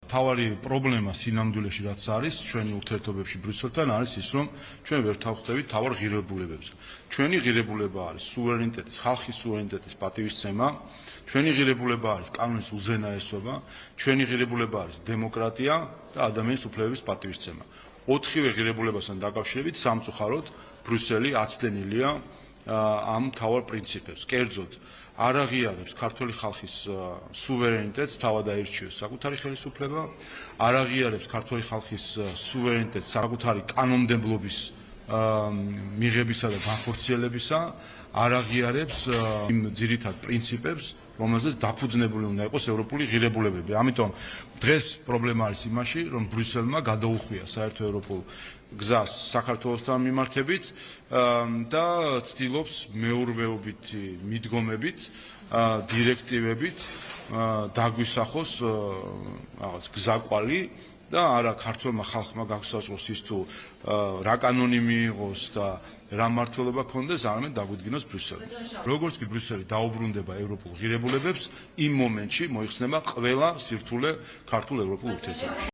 თავარი პრობლემა სინამდვილეში რაც არის ჩვენი ურთიერთობებში ბრიუსელთან არის ის რომ ჩვენ ვერ თავხდებით თავარ ღირებულებებს. ჩვენი ღირებულება არის სუვერენიტეტის, ხალხის სუვერენიტეტის პატივისცემა, ჩვენი ღირებულება არის კანონის უზენაესობა, ჩვენი ღირებულება არის დემოკრატია და ადამიანის უფლებების პატივისცემა. 4-ვე ღირებულებასთან დაკავშირებით სამწუხაროდ ბრიუსელი აცდენილია ამ მთავარ პრინციპებს. კერძოდ არ აღიარებს ქართული ხალხის სუვერენიტეტს, თავად აირჩიოს საკუთარი ხელისუფლება, არ აღიარებს ქართული ხალხის სუვერენიტეტს საკუთარი კანონმდებლობის მიღებისა და განხორციელებისა, არ აღიარებს იმ ძირითად პრინციპებს, რომელზეც დაფუძნებული უნდა იყოს ევროპული ღირებულებები. ამიტომ დღეს პრობლემა არის იმაში, რომ ბრიუსელმა გადაუხვია საერთო ევროპულ გზას საქართველოსთან მიმართებით და ცდილობს მეურვეობითი მიდგომებით, დირექტივებით დაგვისახოს რაღაც გზაკვალი და არა ქართველმა ხალხმა გაგსაუწყოს ის თუ რა კანონი მიიღოს და რა მმართველობა ქონდეს, არამედ დაგვიდგინოს ბრიუსელი. როგორც კი ბრიუსელი დაუბრუნდება ევროპულ ღირებულებებს, იმ მომენტში მოიხსნება ყველა სირთულე ქართულ-ევროპულ ურთიერთობებში.